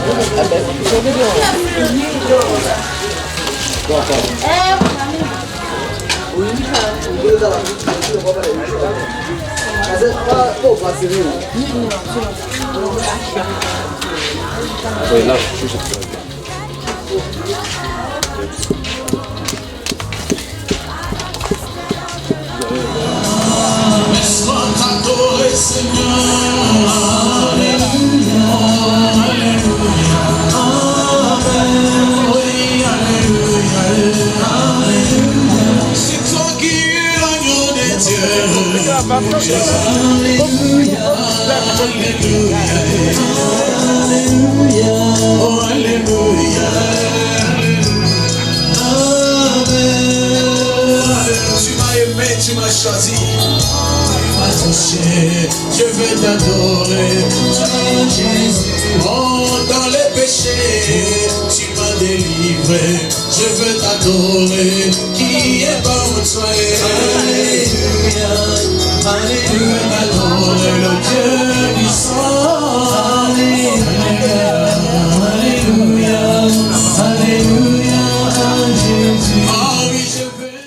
Ah ben, je vais bien. Oui, là, je suis Laisse-moi t'adorer, Seigneur. Alléluia, Alléluia, Amen. Oui, Alléluia, Alléluia. C'est toi qui es l'agneau des dieux. Alléluia, Alléluia, Alléluia, oh Alléluia, Amen. Tu m'as aimé, tu m'as choisi, tu m'as touché, je veux t'adorer, Jésus. Oh, dans les péchés, tu m'as délivré, je veux t'adorer, qui est bon toi. Alléluia, Alléluia, t'adorer le Dieu du sang. Alléluia, Alléluia, Alléluia, Jésus. Oh oui, je veux.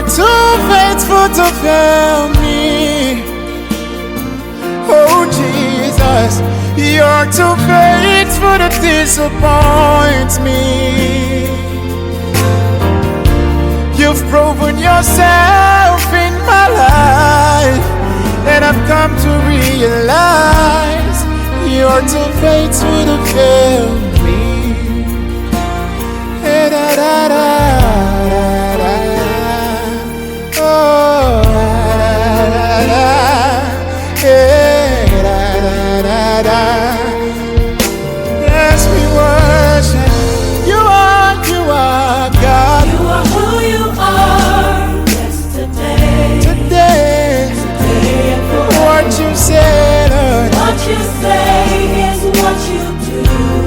Too faithful to fail me. Oh Jesus, you're too faithful to disappoint me. You've proven yourself in my life, and I've come to realize you're too faithful to fail me. Hey, da, da, da. Yes, we worship. You are God. You are who you are. Yesterday, Today, today and forever. what you say, Lord. What you say is what you do.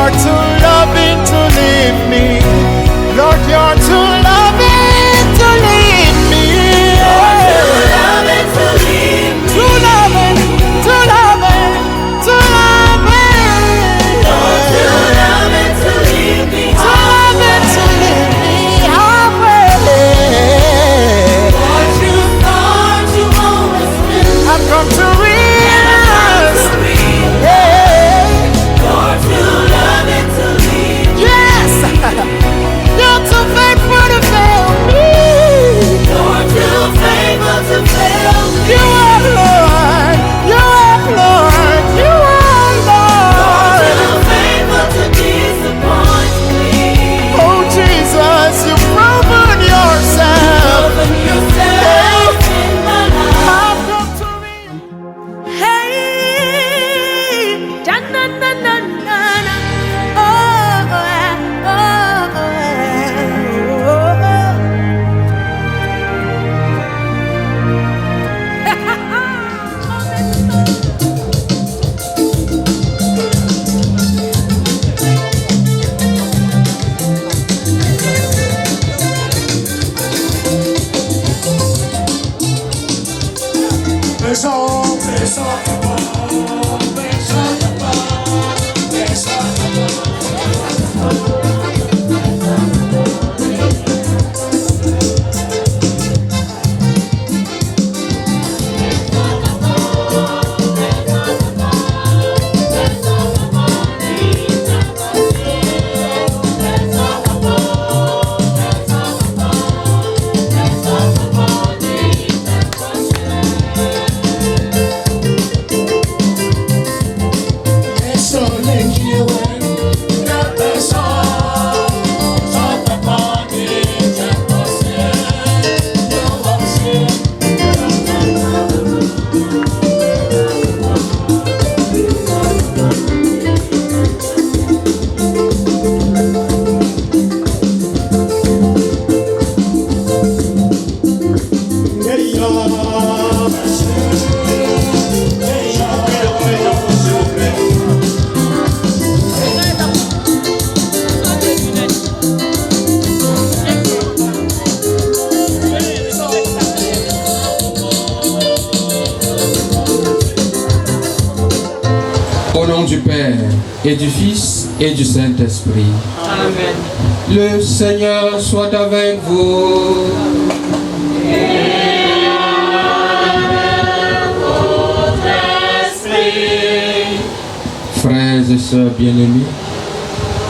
you're too loving to leave me. Lord, you're too loving to leave me. Too loving to leave me. Too loving, too loving, too loving. Lord, too loving to leave me. Too loving to leave me. Lord, you thought you always been. I've come to realize. Yeah. Lord, too loving to leave me. Yes. You're too faithful to fail me. Lord, too faithful to fail me. You are Lord. You are Lord. You are Lord, Lord. too faithful to disappoint me. Oh Jesus, you've proven yourself. Open yourself in my life. I've come to realize. Hey, na na na na na na. Oh, Au nom du Père et du Fils et du Saint-Esprit. Amen. Le Seigneur soit avec vous. Frères et sœurs bien-aimés,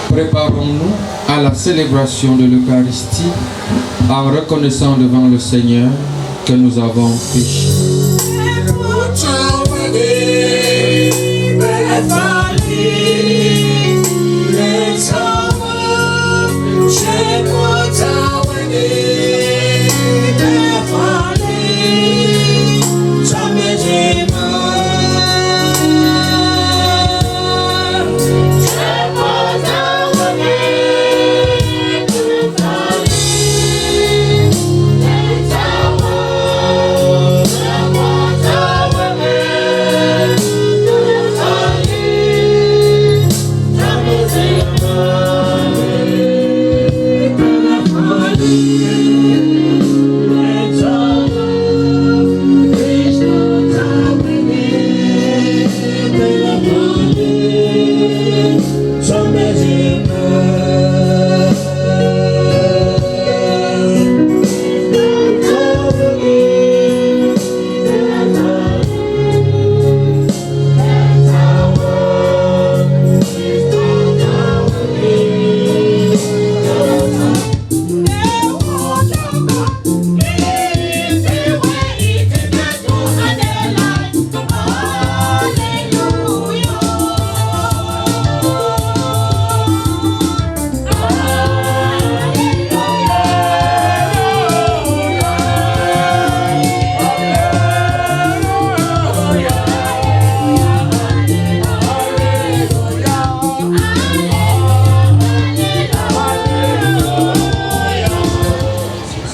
préparons-nous à la célébration de l'Eucharistie en reconnaissant devant le Seigneur que nous avons péché.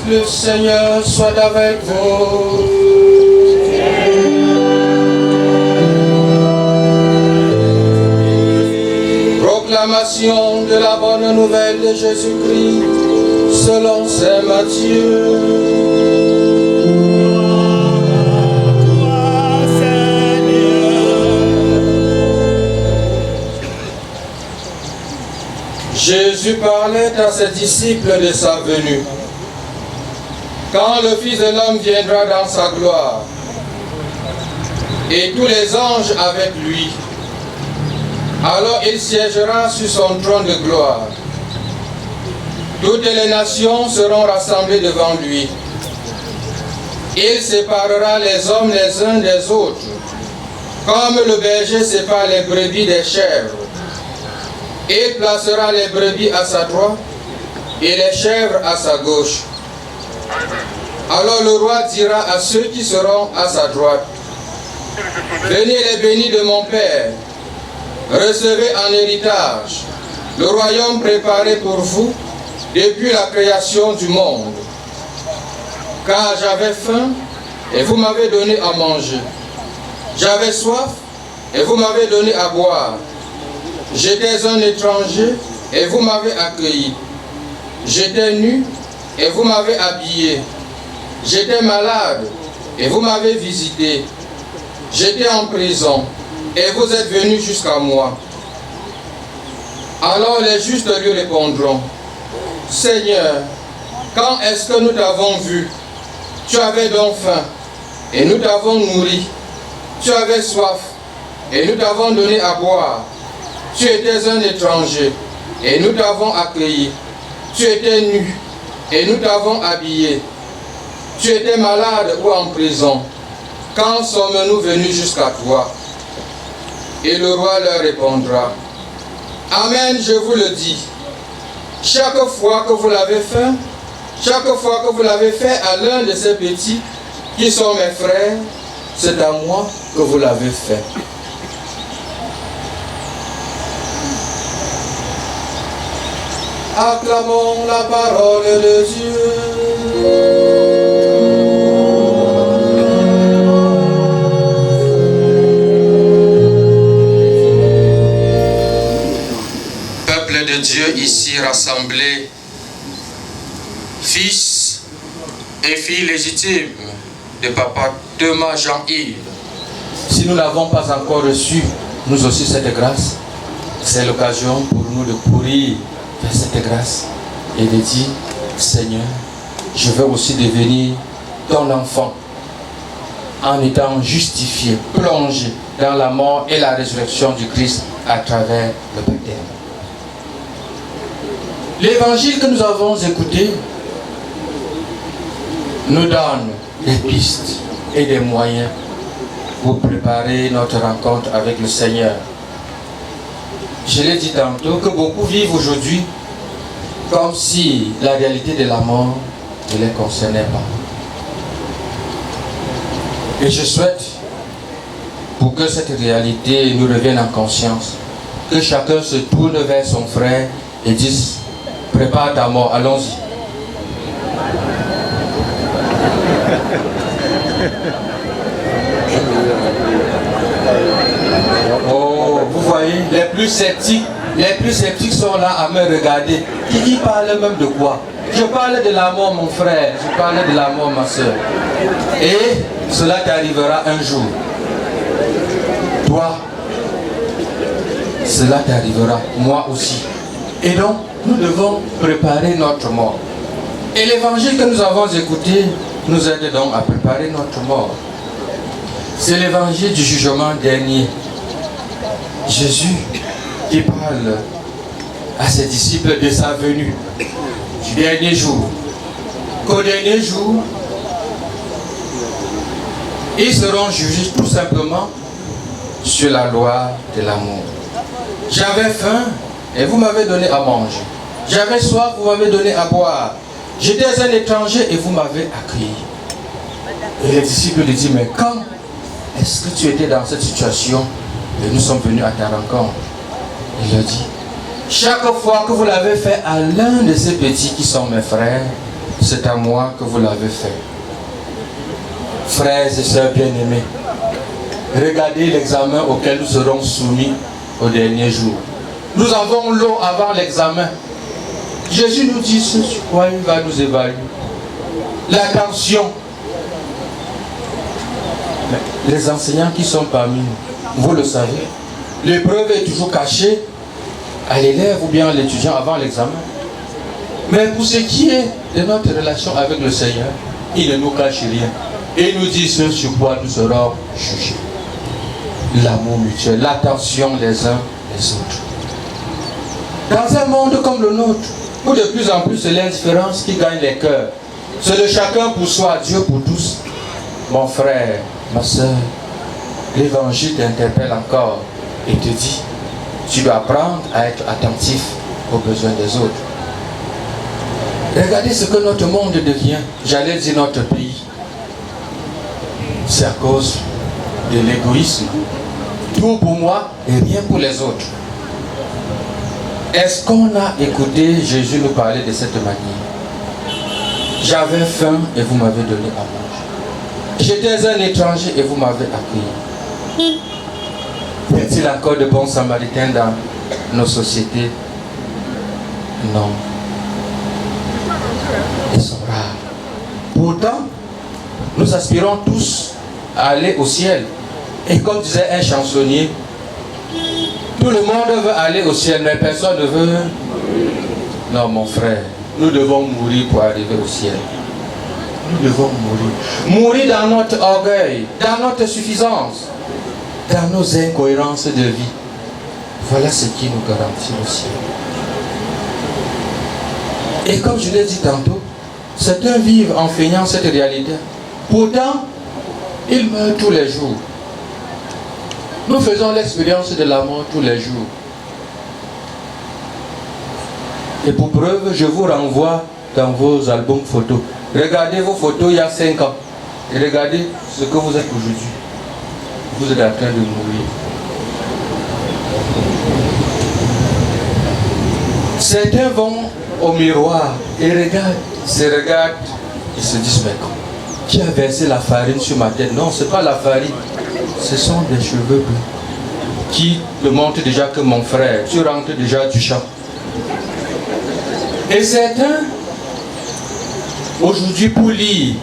Le Seigneur soit avec vous. Proclamation de la bonne nouvelle de Jésus-Christ selon saint Matthieu. Jésus parlait à ses disciples de sa venue. Quand le Fils de l'homme viendra dans sa gloire, et tous les anges avec lui, alors il siégera sur son trône de gloire. Toutes les nations seront rassemblées devant lui. Il séparera les hommes les uns des autres, comme le berger sépare les brebis des chèvres. Il placera les brebis à sa droite et les chèvres à sa gauche. Alors le roi dira à ceux qui seront à sa droite, venez les bénis de mon Père, recevez en héritage le royaume préparé pour vous depuis la création du monde. Car j'avais faim et vous m'avez donné à manger. J'avais soif et vous m'avez donné à boire. J'étais un étranger et vous m'avez accueilli. J'étais nu et vous m'avez habillé. J'étais malade et vous m'avez visité. J'étais en prison et vous êtes venus jusqu'à moi. Alors les justes lui répondront, Seigneur, quand est-ce que nous t'avons vu? Tu avais donc faim et nous t'avons nourri. Tu avais soif et nous t'avons donné à boire. Tu étais un étranger et nous t'avons accueilli. Tu étais nu et nous t'avons habillé. Tu étais malade ou en prison. Quand sommes-nous venus jusqu'à toi? Et le roi leur répondra, Amen, je vous le dis. Chaque fois que vous l'avez fait, chaque fois que vous l'avez fait à l'un de ces petits qui sont mes frères, c'est à moi que vous l'avez fait. Acclamons la parole de Dieu. Peuple de Dieu ici rassemblé, fils et filles légitimes de papa Thomas Jean-Yves. Si nous n'avons pas encore reçu, nous aussi, cette grâce, c'est l'occasion pour nous de courir vers cette grâce et de dire, Seigneur, je veux aussi devenir ton enfant en étant justifié, plongé dans la mort et la résurrection du Christ à travers le baptême. L'évangile que nous avons écouté nous donne des pistes et des moyens pour préparer notre rencontre avec le Seigneur. Je l'ai dit tantôt que beaucoup vivent aujourd'hui comme si la réalité de la mort ne les concernait pas. Et je souhaite, pour que cette réalité nous revienne en conscience, que chacun se tourne vers son frère et dise, prépare ta mort, allons-y. Oh, vous voyez, les plus sceptiques sont là à me regarder. Qui parle même de quoi? Je parle de la mort, mon frère, je parle de la mort, ma soeur. Et cela t'arrivera un jour. Toi, cela t'arrivera, moi aussi. Et donc, nous devons préparer notre mort. Et l'évangile que nous avons écouté nous aide donc à préparer notre mort. C'est l'évangile du jugement dernier. Jésus qui parle à ses disciples de sa venue, du dernier jour. Qu'au dernier jour, ils seront jugés tout simplement sur la loi de l'amour. J'avais faim et vous m'avez donné à manger. J'avais soif, vous m'avez donné à boire. J'étais un étranger et vous m'avez accueilli. Et les disciples lui disent, mais quand est-ce que tu étais dans cette situation et nous sommes venus à ta rencontre? Il leur dit, chaque fois que vous l'avez fait à l'un de ces petits qui sont mes frères, c'est à moi que vous l'avez fait. Frères et sœurs bien-aimés, regardez l'examen auquel nous serons soumis au dernier jour. Nous avons l'eau avant l'examen. Jésus nous dit ce sur quoi il va nous évaluer. L'attention. Les enseignants qui sont parmi nous, vous le savez, l'épreuve est toujours cachée à l'élève ou bien à l'étudiant avant l'examen. Mais pour ce qui est de notre relation avec le Seigneur, il ne nous cache rien. Il nous dit ce sur quoi nous serons jugés. L'amour mutuel, l'attention les uns les autres. Dans un monde comme le nôtre, où de plus en plus c'est l'indifférence qui gagne les cœurs, c'est le chacun pour soi, Dieu pour tous. Mon frère, ma soeur, l'évangile t'interpelle encore et te dit, tu dois apprendre à être attentif aux besoins des autres. Regardez ce que notre monde devient, j'allais dire notre pays. C'est à cause de l'égoïsme. Tout pour moi et rien pour les autres. Est-ce qu'on a écouté Jésus nous parler de cette manière? J'avais faim et vous m'avez donné à manger. J'étais un étranger et vous m'avez accueilli. Y a-t-il encore de bons samaritains dans nos sociétés? Non. Ils sont rares. Pourtant, nous aspirons tous à aller au ciel. Et comme disait un chansonnier, tout le monde veut aller au ciel, mais personne ne veut. Non, mon frère, nous devons mourir pour arriver au ciel. Nous devons mourir. Mourir dans notre orgueil, dans notre suffisance, dans nos incohérences de vie. Voilà ce qui nous garantit le ciel. Et comme je l'ai dit tantôt, certains vivent en feignant cette réalité. Pourtant, ils meurent tous les jours. Nous faisons l'expérience de la mort tous les jours. Et pour preuve, je vous renvoie dans vos albums photos. Regardez vos photos il y a 5 ans. Et regardez ce que vous êtes aujourd'hui. Vous êtes en train de mourir. Certains vont au miroir et se regardent et se disent, mais qui a versé la farine sur ma tête? Non, ce n'est pas la farine. Ce sont des cheveux bleus qui te montrent déjà que mon frère, tu rentres déjà du champ. Et certains, aujourd'hui pour lire,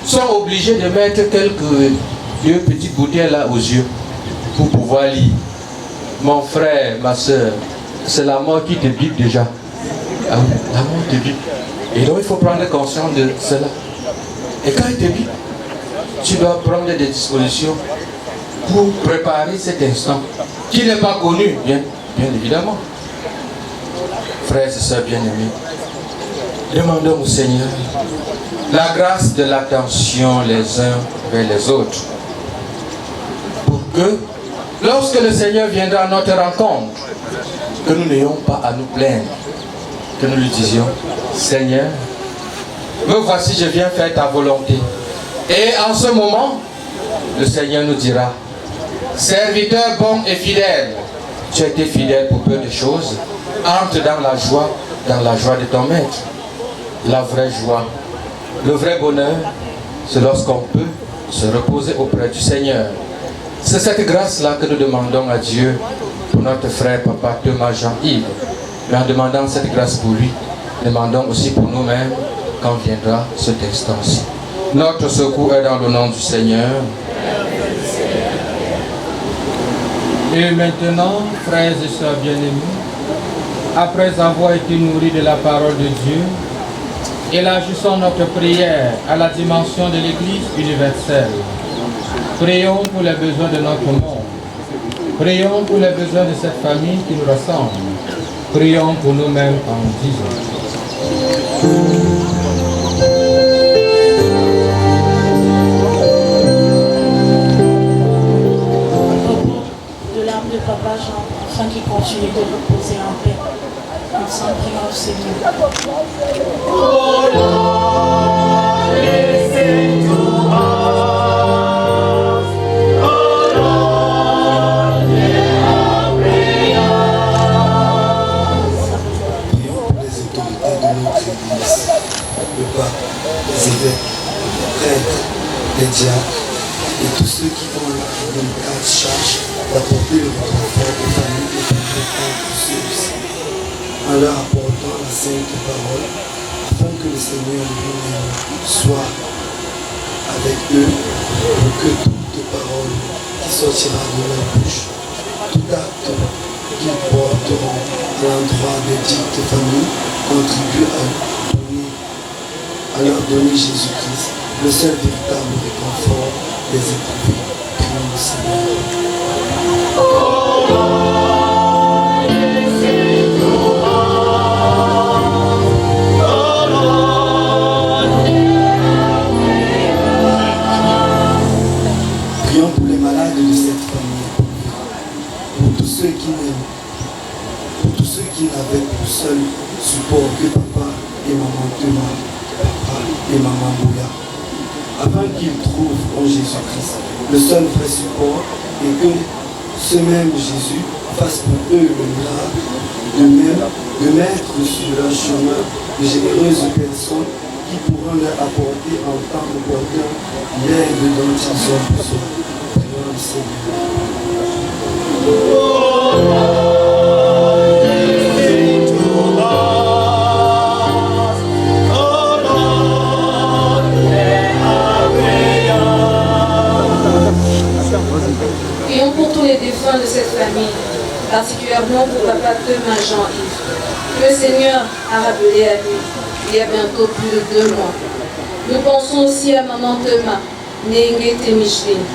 sont obligés de mettre deux petites bouteilles là aux yeux pour pouvoir lire. Mon frère, ma soeur, c'est la mort qui te bite déjà. Ah oui, la mort te bite. Et donc il faut prendre conscience de cela. Et quand il te bite, tu dois prendre des dispositions pour préparer cet instant qui n'est pas connu, bien évidemment. Frères et sœurs bien-aimés, demandons au Seigneur la grâce de l'attention les uns vers les autres pour que lorsque le Seigneur viendra à notre rencontre, que nous n'ayons pas à nous plaindre, que nous lui disions, Seigneur, me voici, je viens faire ta volonté. Et en ce moment, le Seigneur nous dira, serviteur bon et fidèle, tu as été fidèle pour peu de choses, entre dans la joie de ton maître. La vraie joie, le vrai bonheur, c'est lorsqu'on peut se reposer auprès du Seigneur. C'est cette grâce-là que nous demandons à Dieu pour notre frère Papa Thomas Jean-Yves. Mais en demandant cette grâce pour lui, demandons aussi pour nous-mêmes quand viendra cet instant-ci. Notre secours est dans le nom du Seigneur. Et maintenant, frères et sœurs bien-aimés, après avoir été nourris de la parole de Dieu, élargissons notre prière à la dimension de l'Église universelle. Prions pour les besoins de notre monde. Prions pour les besoins de cette famille qui nous ressemble. Prions pour nous-mêmes en disant. De l'âme de Papa Jean, afin qu'il continue de reposer en paix. Nous sommes prions au Seigneur. Oh Lord, listen to us. Oh Lord, hear our prayers. Prions pour les autorités de notre Église, le pape, les évêques, les prêtres, les diacres et tous ceux qui ont une grande charge d'apporter le réconfort aux familles et de ceux-ci, en leur apportant la sainte parole, afin que le Seigneur lui-même soit avec eux, pour que toute parole qui sortira de leur bouche, tout acte qu'ils porteront à l'endroit des dites familles, contribue à leur donner Jésus-Christ, le seul véritable réconfort des éprouvés. Prions le Seigneur. Prions pour les malades de cette famille, pour tous ceux qui n'aiment, pour tous ceux qui n'avaient pour seul support que papa et maman Thomas, papa et maman Bouya, afin qu'ils trouvent en Jésus-Christ le seul vrai support et que ce même Jésus fasse pour eux le miracle de mettre sur leur chemin de généreuses personnes qui pourront leur apporter en temps opportun l'aide dont ils ont besoin. Prions le Seigneur. Prions pour tous les défunts de cette famille, particulièrement pour papa Thomas Jean-Yves, que le Seigneur a rappelé à lui il y a bientôt plus de 2 mois. Nous pensons aussi à maman Thomas, Nengete Micheline,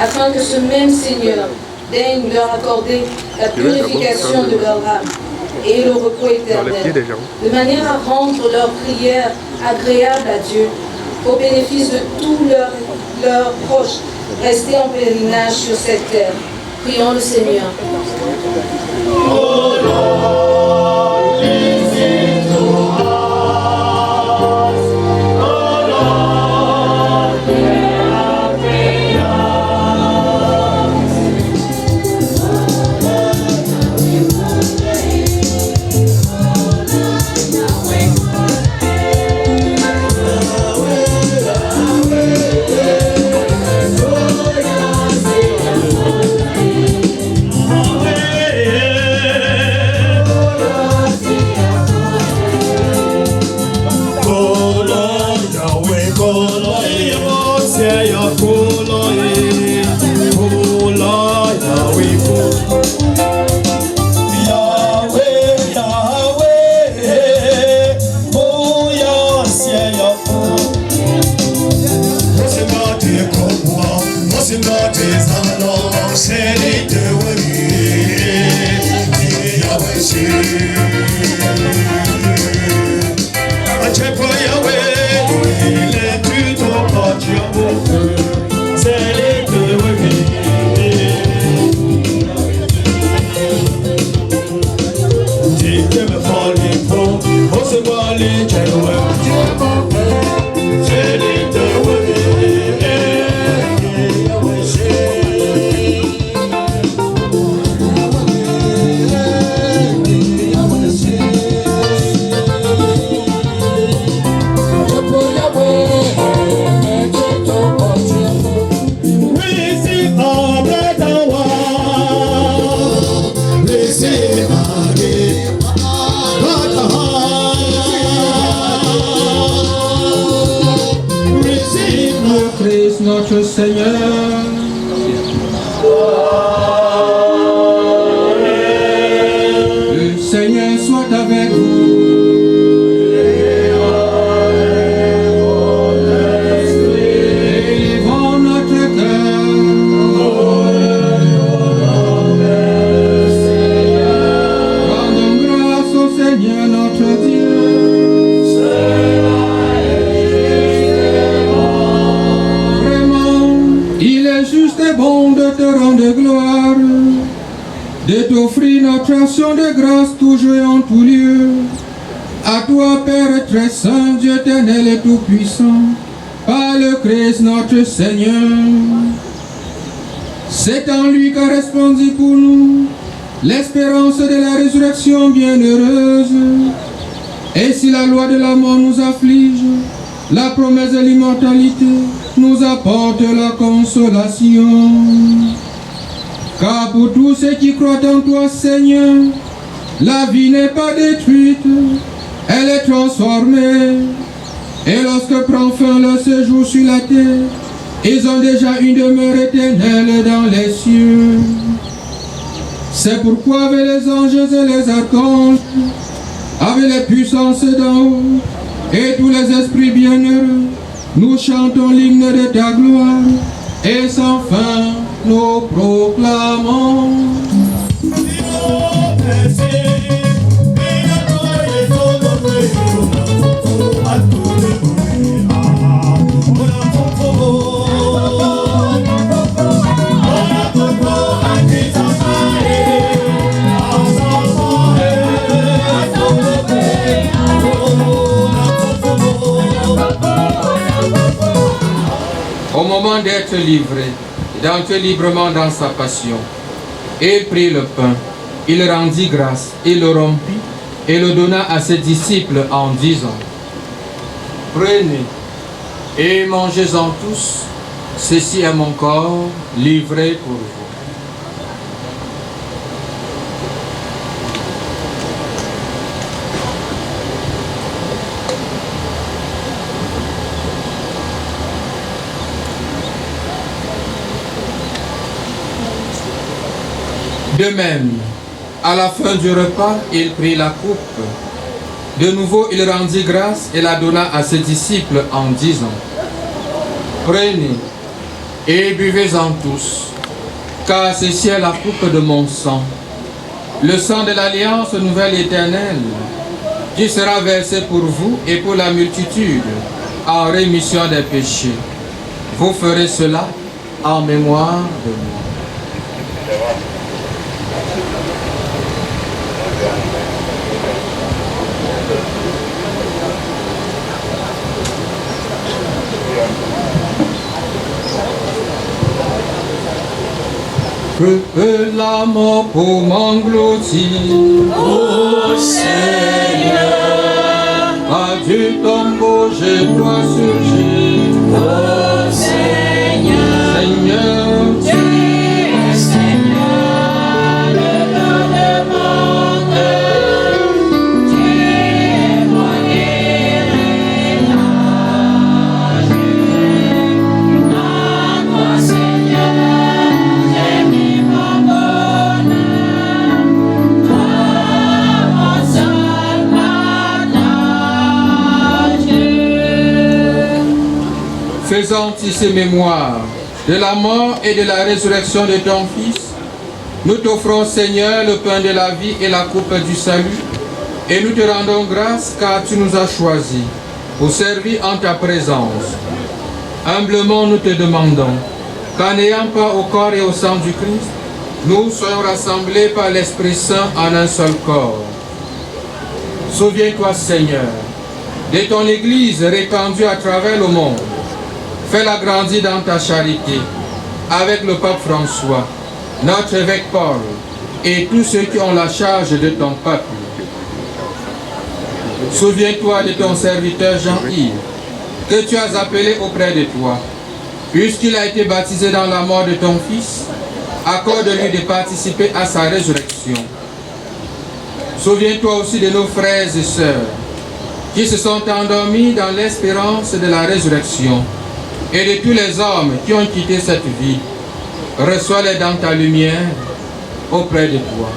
afin que ce même Seigneur daigne leur accorder la purification de leur âme et le repos éternel, de manière à rendre leurs prières agréables à Dieu, au bénéfice de tous leurs proches restés en pèlerinage sur cette terre. Prions le Seigneur. Notre Seigneur. Le Seigneur soit avec vous. Élevons notre cœur. Rendons grâce au Seigneur notre Dieu. Juste et bon de te rendre gloire, de t'offrir notre action de grâce toujours et en tout lieu. À toi, Père très saint, Dieu éternel et tout-puissant, par le Christ notre Seigneur. C'est en lui qu'a resplendi pour nous l'espérance de la résurrection bienheureuse. Et si la loi de la mort nous afflige, la promesse de l'immortalité nous apporte la consolation. Car pour tous ceux qui croient en toi, Seigneur, la vie n'est pas détruite, elle est transformée. Et lorsque prend fin leur séjour sur la terre, ils ont déjà une demeure éternelle dans les cieux. C'est pourquoi avec les anges et les archanges, avec les puissances d'en haut et tous les esprits bienheureux, nous chantons l'hymne de ta gloire et sans fin nous proclamons. Au moment d'être livré, d'entrer librement dans sa passion, il prit le pain, il rendit grâce, il le rompit et le donna à ses disciples en disant: Prenez et mangez-en tous, ceci est mon corps livré pour vous. De même, à la fin du repas, il prit la coupe. De nouveau, il rendit grâce et la donna à ses disciples en disant: Prenez et buvez-en tous, car ceci est la coupe de mon sang, le sang de l'alliance nouvelle et éternelle, qui sera versé pour vous et pour la multitude en rémission des péchés. Vous ferez cela en mémoire de moi. Que la mort pour m'engloutir, Ô Seigneur, à du tombeau je dois surgir. ô Seigneur, Seigneur, tu es Seigneur, le nom de mon cœur, tu es mon héritage. À toi, Seigneur, j'ai mis mon bonheur, toi, mon seul partage. faisant ici mémoire de la mort et de la résurrection de ton Fils, nous t'offrons, Seigneur, le pain de la vie et la coupe du salut, et nous te rendons grâce car tu nous as choisis pour servir en ta présence. Humblement, nous te demandons qu'en n'ayant pas au corps et au sang du Christ, nous soyons rassemblés par l'Esprit Saint en un seul corps. Souviens-toi, Seigneur, de ton Église répandue à travers le monde. Fais-la grandir dans ta charité, avec le pape François, notre évêque Paul, et tous ceux qui ont la charge de ton peuple. Souviens-toi de ton serviteur Jean-Yves, que tu as appelé auprès de toi. Puisqu'il a été baptisé dans la mort de ton Fils, accorde-lui de participer à sa résurrection. Souviens-toi aussi de nos frères et sœurs, qui se sont endormis dans l'espérance de la résurrection, et de tous les hommes qui ont quitté cette vie. Reçois-les dans ta lumière auprès de toi.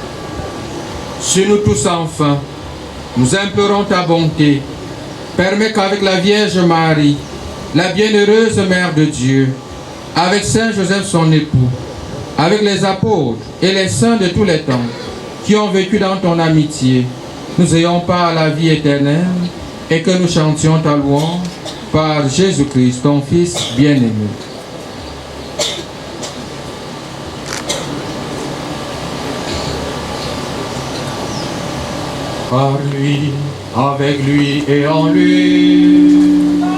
Sur nous tous enfin, nous implorons ta bonté. Permets qu'avec la Vierge Marie, la bienheureuse Mère de Dieu, avec Saint Joseph son époux, avec les apôtres et les saints de tous les temps qui ont vécu dans ton amitié, nous ayons part à la vie éternelle et que nous chantions ta louange par Jésus-Christ, ton Fils bien-aimé. Par lui, avec lui et en lui. À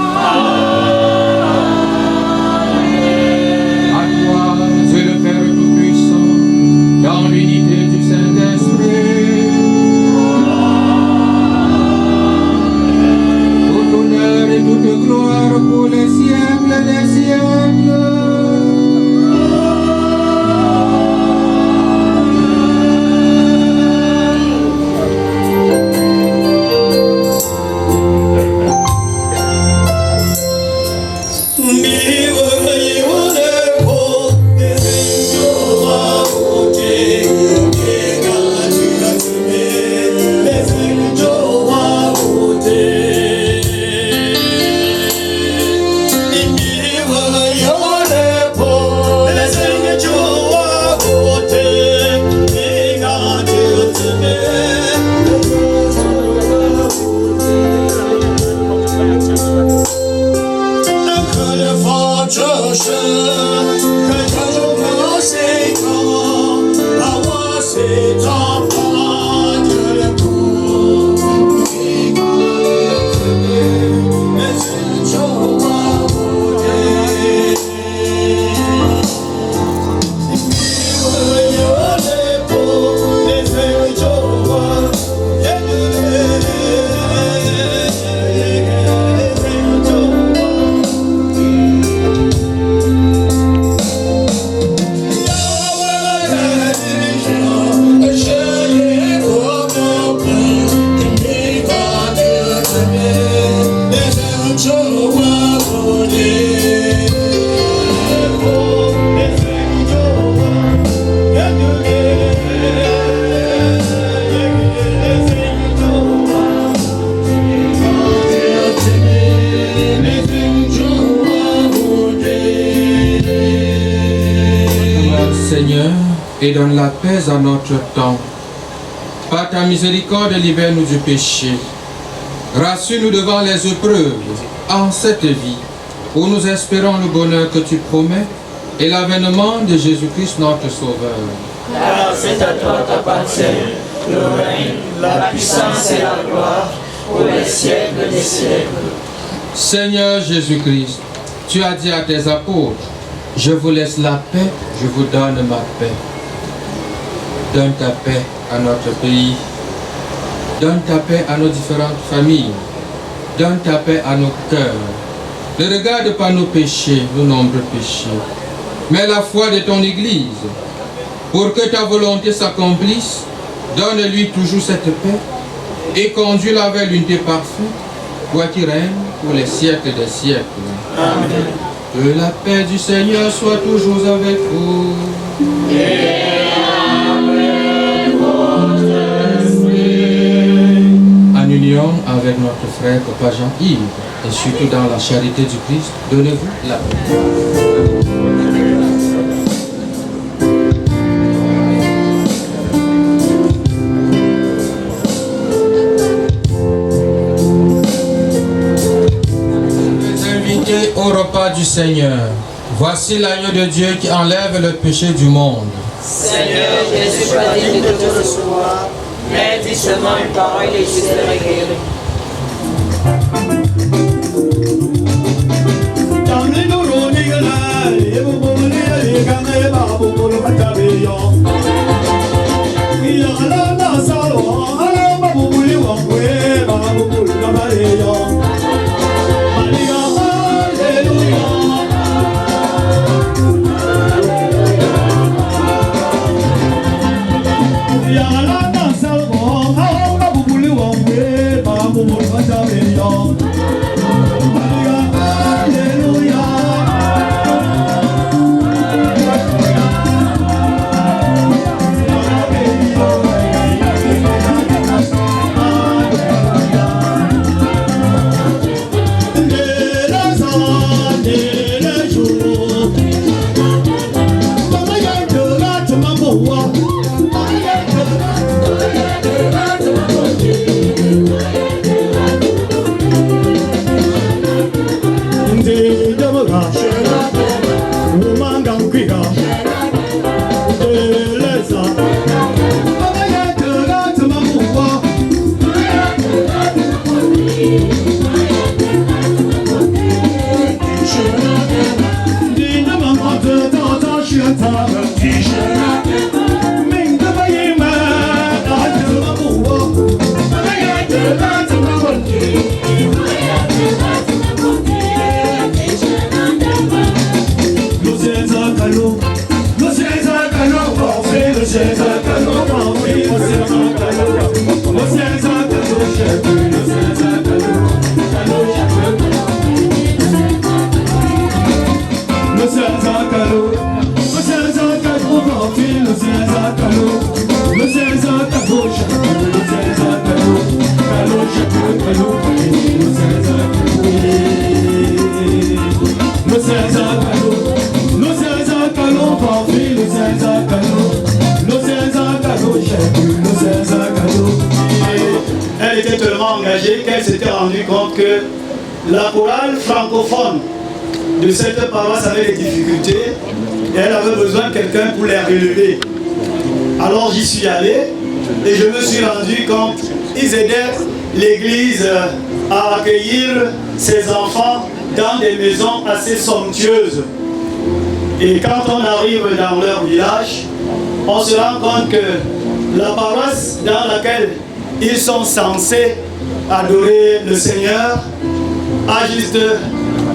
toi, Dieu le Père Tout-Puissant, dans l'unité du Saint-Esprit. Tout honneur et toute gloire pour les siècles des siècles. Et donne la paix à notre temps. Par ta miséricorde, libère-nous du péché. Rassure-nous devant les épreuves en cette vie, où nous espérons le bonheur que tu promets et l'avènement de Jésus-Christ notre Sauveur. Car c'est à toi qu'appartient le règne, la puissance et la gloire pour les siècles des siècles. Seigneur Jésus-Christ, tu as dit à tes apôtres, je vous laisse la paix, je vous donne ma paix. Donne ta paix à notre pays. Donne ta paix à nos différentes familles. Donne ta paix à nos cœurs. Ne regarde pas nos péchés, nos nombreux péchés, mais la foi de ton Église. Pour que ta volonté s'accomplisse, donne-lui toujours cette paix et conduis-la vers l'unité parfaite, toi qui règnes pour les siècles des siècles. Amen. Que la paix du Seigneur soit toujours avec vous. En union avec notre frère Papa Jean-Yves et surtout dans la charité du Christ, donnez-vous la paix. Au repas du Seigneur. Voici l'agneau de Dieu qui enlève le péché du monde. Seigneur, je ne suis pas digne de te recevoir, mais dis seulement une parole et je serai guéri. Elle était tellement engagée qu'elle s'était rendue compte que la chorale francophone de cette paroisse avaient des difficultés et elle avait besoin de quelqu'un pour les relever. Alors j'y suis allé et je me suis rendu compte qu'ils aidaient l'église à accueillir ses enfants dans des maisons assez somptueuses. Et quand on arrive dans leur village, on se rend compte que la paroisse dans laquelle ils sont censés adorer le Seigneur a juste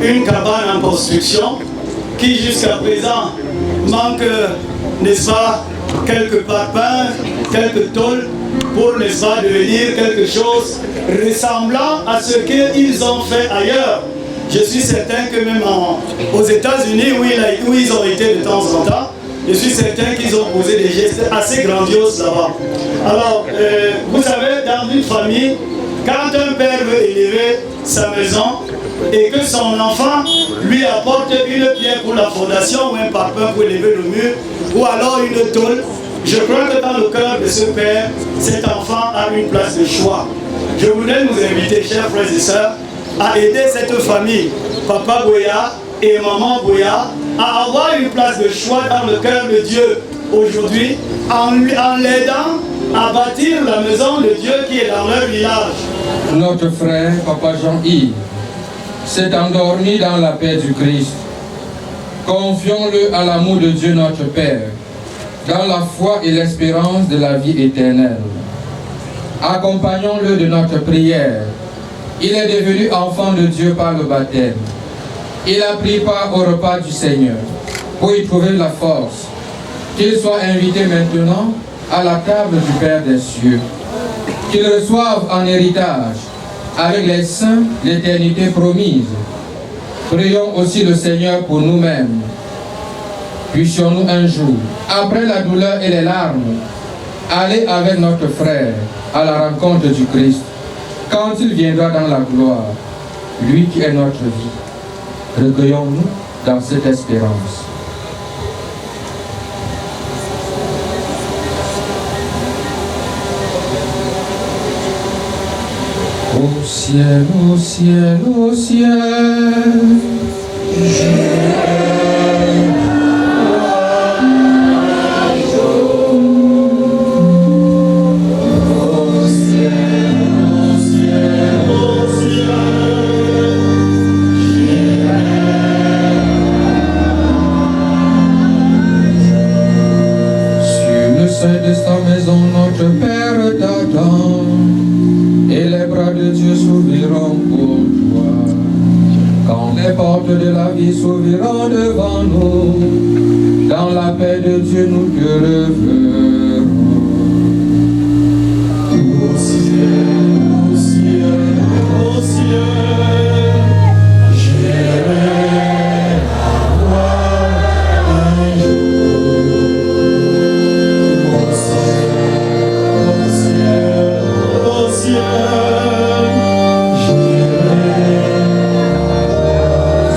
une cabane en construction qui jusqu'à présent manque, n'est-ce pas, quelques parpaings, quelques tôles pour, n'est-ce pas, devenir quelque chose ressemblant à ce qu'ils ont fait ailleurs. Je suis certain que même aux États-Unis où ils ont été de temps en temps, je suis certain qu'ils ont posé des gestes assez grandioses là-bas. Alors, vous savez, dans une famille, quand un père veut élever sa maison et que son enfant lui apporte une pierre pour la fondation ou un parpaing pour élever le mur, ou alors une tôle, je crois que dans le cœur de ce père, cet enfant a une place de choix. Je voudrais nous inviter, chers frères et sœurs, à aider cette famille, Papa Boya et Maman Boya, à avoir une place de choix dans le cœur de Dieu aujourd'hui, en l'aidant à bâtir la maison de Dieu qui est dans leur village. Notre frère, Papa Jean-Yves, s'est endormi dans la paix du Christ. Confions-le à l'amour de Dieu notre Père, dans la foi et l'espérance de la vie éternelle. Accompagnons-le de notre prière. Il est devenu enfant de Dieu par le baptême. Il a pris part au repas du Seigneur pour y trouver la force. Qu'il soit invité maintenant à la table du Père des cieux. Qu'il reçoive en héritage avec les saints l'éternité promise. Prions aussi le Seigneur pour nous-mêmes. Puissions-nous un jour, après la douleur et les larmes, aller avec notre frère à la rencontre du Christ, quand il viendra dans la gloire, lui qui est notre vie. Recueillons-nous dans cette espérance. Au ciel, au ciel, au ciel, de sa maison, notre Père t'attend, et les bras de Dieu s'ouvriront pour toi. Quand les portes de la vie s'ouvriront devant nous, dans la paix de Dieu nous te reverrons. Au ciel, au ciel, au ciel, j'irai voir un jour.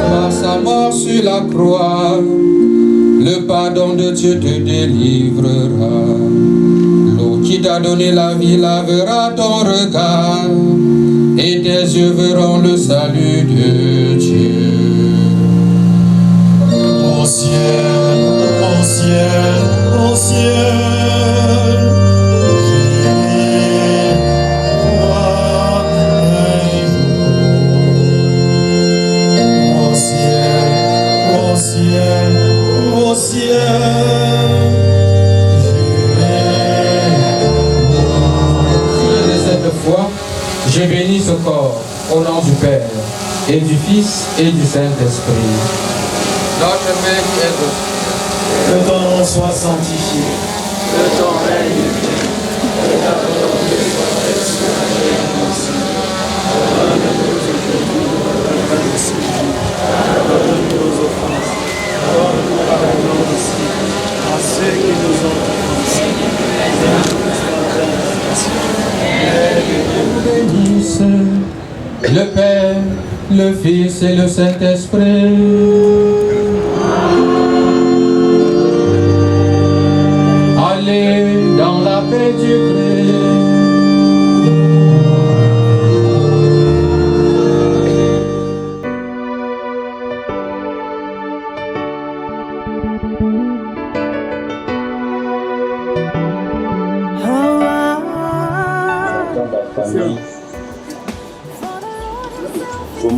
Par sa mort sur la croix, le pardon de Dieu te délivrera. L'eau qui t'a donné la vie lavera ton regard, et tes yeux verront le salut de Dieu. Au ciel, au ciel, au ciel, j'irai voir un jour. Au ciel, au ciel, au ciel, j'irai. Et cette fois, je bénis ce corps au nom du Père et du Fils et du Saint-Esprit. Notre Père qui est aux cieux, Que ton nom soit sanctifié. Que ton règne vienne. Que ta volonté soit faite sur la terre comme ici. Pardonne-nous aujourd'hui nos offenses. Pardonne-nous nos offenses. Pardonne-nous pardon aussi à ceux qui nous ont offensés. bénisse le Père, le Fils et le Saint-Esprit. Allez dans la paix du Christ.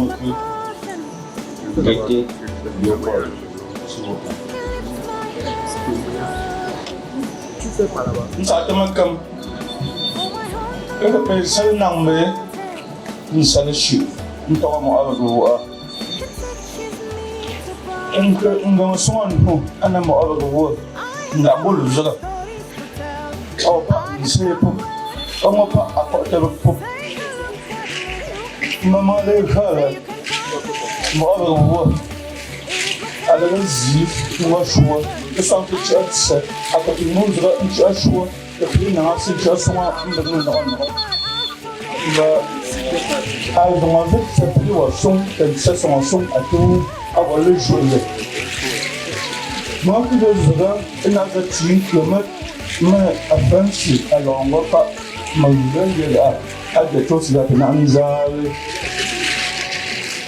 Timothy Gaité Léopold, s'il vous plaît. Nous sommes comme le pays Nambé, nous sommes chou, nous sommes avec vous. Nous sommes avec vous. Nous sommes oh, pas, c'est pour. Comment pas apporter le pot? Maman, les gars, moi, avec vous. Allez-y, moi, je vois. Je sens que tu as ça. À côté de nous, tu as choix. Et puis, non, c'est déjà son donc, en fait, c'est plus au son, c'est son son à tout, avoir le jour. Moi, je veux dire, un kilomètre, mais à 26, alors on va pas m'enlever à des choses là que nous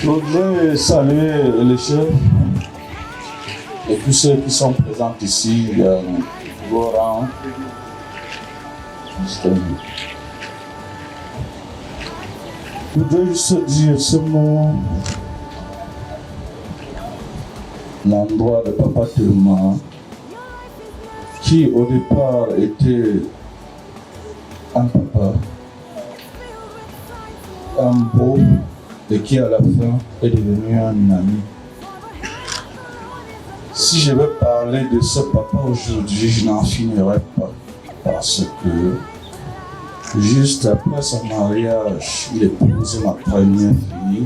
je voudrais saluer les chefs et tous ceux qui sont présents ici, Goran, je voudrais juste dire ce mot, l'endroit de Papa Thelma, qui au départ était un papa, un beau, et qui à la fin est devenu un ami. Si je veux parler de ce papa aujourd'hui, je n'en finirai pas, parce que juste après son mariage, il épouse ma première fille.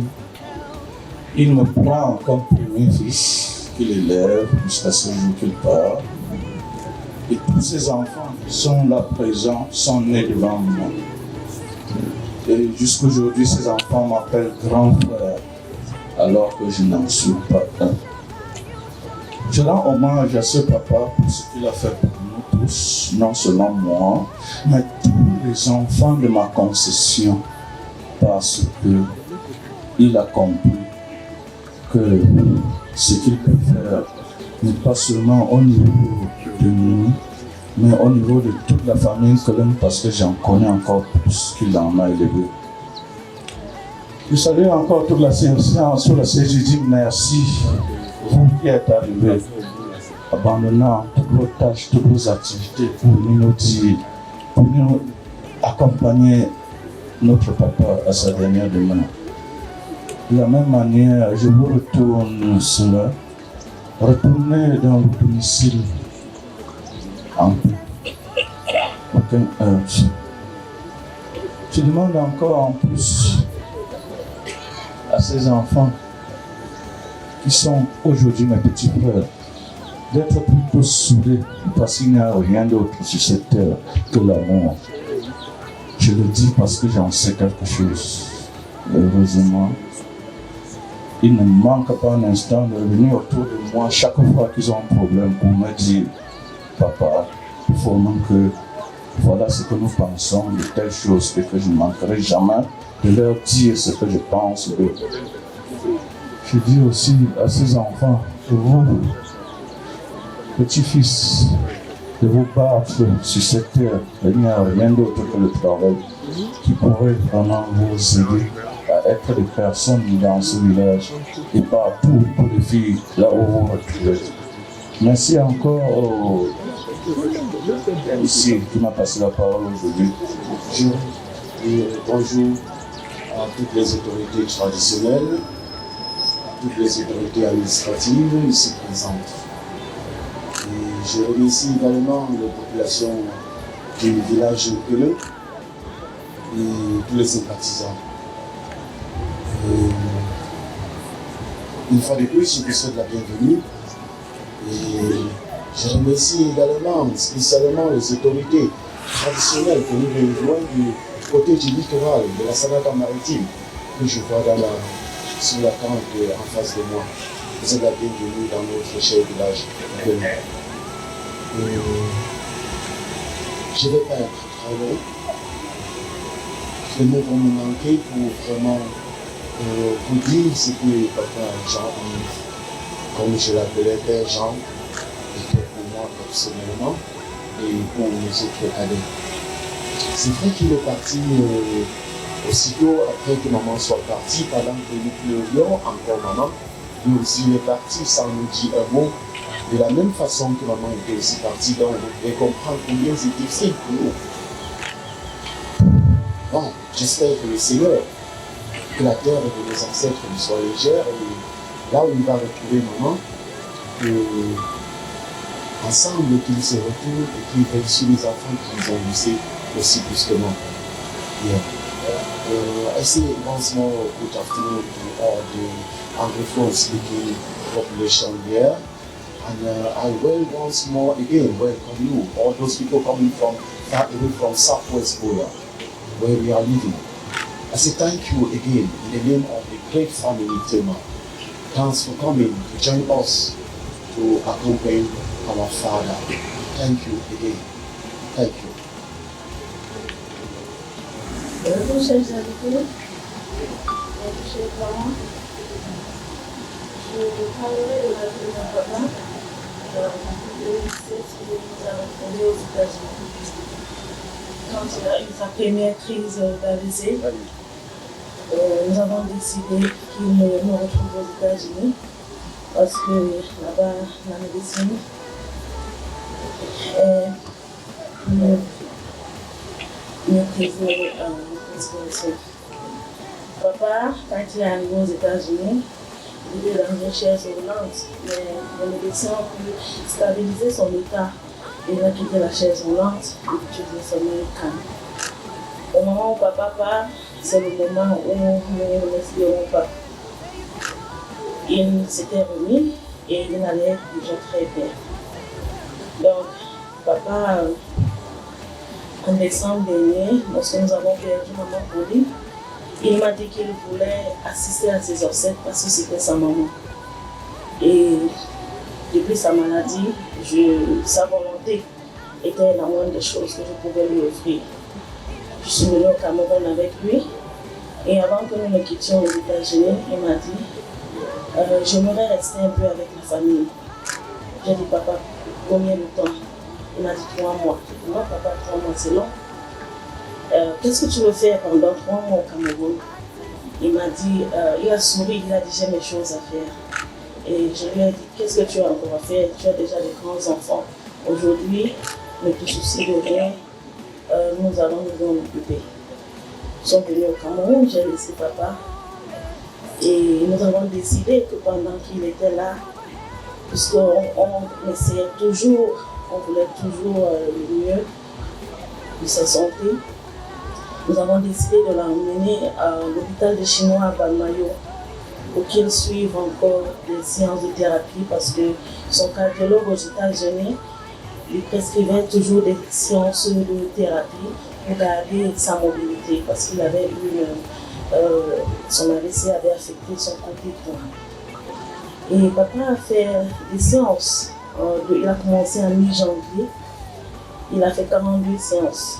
Il me prend comme premier fils qu'il élève jusqu'à ce jour qu'il part. Et tous ces enfants qui sont là présents sont nés devant moi. Et jusqu'aujourd'hui, ces enfants m'appellent grand frère, alors que je n'en suis pas un. Je rends hommage à ce papa pour ce qu'il a fait pour nous tous, non seulement moi, mais tous les enfants de ma concession, parce qu'il a compris que ce qu'il peut faire n'est pas seulement au niveau de nous, mais au niveau de toute la famille Colin, parce que j'en connais encore plus qu'il en a élevé. Je salue encore toute la séance sur la CG, je dis merci, vous qui êtes arrivés, abandonnant toutes vos tâches, toutes vos activités pour nous dire, pour nous accompagner notre papa à sa dernière demeure. De la même manière, je vous retourne cela. Retournez dans vos domiciles en paix. Aucun heurte. Je demande encore en plus à ces enfants qui sont aujourd'hui mes petits frères d'être plutôt soudés parce qu'il n'y a rien d'autre sur cette terre que l'amour. Je le dis parce que j'en sais quelque chose. Heureusement, il ne manque pas un instant de venir autour de moi chaque fois qu'ils ont un problème pour me dire « Papa, il faut même que voilà ce que nous pensons de telle chose et que je ne manquerai jamais de leur dire ce que je pense d'eux. » Je dis aussi à ces enfants, vous, petits-fils, de vous battre sur cette terre. Il n'y a rien d'autre que le travail qui pourrait vraiment vous aider à être des personnes dans ce village et partout pour les filles là où vous vous retrouvez. Merci encore ici qui m'a passé la parole aujourd'hui. Bonjour à toutes les autorités traditionnelles, à toutes les autorités administratives ici présentes. Et je remercie également les populations du village de Peleu et tous les sympathisants. Une fois de plus, je vous souhaite la bienvenue. Et je remercie également spécialement les autorités traditionnelles que nous rejoignons du côté du littoral, de la Sanaka maritime, que je vois sur la tente en face de moi. Vous êtes la bienvenue dans notre cher village de Peleu. Je ne vais pas être très long. Les mots vont me manquer pour vraiment vous dire ce que papa Jean-Yves, comme je l'appelais Père Jean, était pour moi personnellement et pour les autres cadets. C'est vrai qu'il est parti Aussitôt après que maman soit partie, pendant que nous pleurions encore maman, lui aussi il est parti sans nous dire un mot. De la même façon que maman était aussi partie, donc vous pouvez comprendre combien c'est difficile pour nous. Bon, j'espère que le Seigneur, que la terre de nos ancêtres lui soit légère, et là où il va retrouver maman, ensemble qu'ils se retrouvent et qu'ils veillent sur les enfants qu'ils ont laissés aussi brusquement. Yeah. I say once more good afternoon to all the Anglophone speaking population here. And I will once more again welcome you, all those people coming from far away from Southwest Korea, where we are living. I say thank you again in the name of the great family Tema. Thanks for coming to join us to accompany our father. Thank you again. Thank you. Bonjour chers invités, bonjour chers parents. Je vous parlerai de la vie de mon papa en 2017 où nous avons fondé aux États-Unis. Quand il a eu sa première crise d'AVC, nous avons décidé qu'il nous retrouve aux États-Unis parce que là-bas, la médecine est mieux prisée en considération. Papa, quand il est arrivé aux États-Unis, il était dans une chaise roulante, mais les médecins ont pu stabiliser son état. Il a quitté la chaise roulante et utilisé son calme. Au moment où papa part, c'est le moment où nous ne l'espérons pas. Il s'était remis et il allait déjà très bien. Donc, papa, en décembre dernier, lorsque nous avons perdu maman pour lui, il m'a dit qu'il voulait assister à ses obsèques parce que c'était sa maman. Et depuis sa maladie, sa volonté était la moindre des choses que je pouvais lui offrir. Je suis venue au Cameroun avec lui et avant que nous ne quittions les États-Unis, il m'a dit j'aimerais rester un peu avec la famille. J'ai dit papa, combien de temps? Il m'a dit 3 mois. J'ai dit non papa, 3 mois c'est long. Qu'est-ce que tu veux faire pendant 3 mois au Cameroun? Il m'a dit, il a souri, il a dit j'ai mes choses à faire. Et je lui ai dit, qu'est-ce que tu as encore à faire? Tu as déjà des grands enfants. Aujourd'hui, ne te soucie de rien, nous allons nous en occuper. Nous sommes venus au Cameroun, j'ai laissé papa. Et nous avons décidé que pendant qu'il était là, puisqu'on essayait toujours, on voulait toujours le mieux de sa santé, nous avons décidé de l'emmener à l'hôpital des Chinois à Balmayo pour qu'il suive encore des séances de thérapie parce que son cardiologue aux États-Unis lui prescrivait toujours des séances de thérapie pour garder sa mobilité parce qu'il avait eu son AVC avait affecté son côté droit. Et papa a fait des séances. Il a commencé en mi-janvier. Il a fait 42 séances.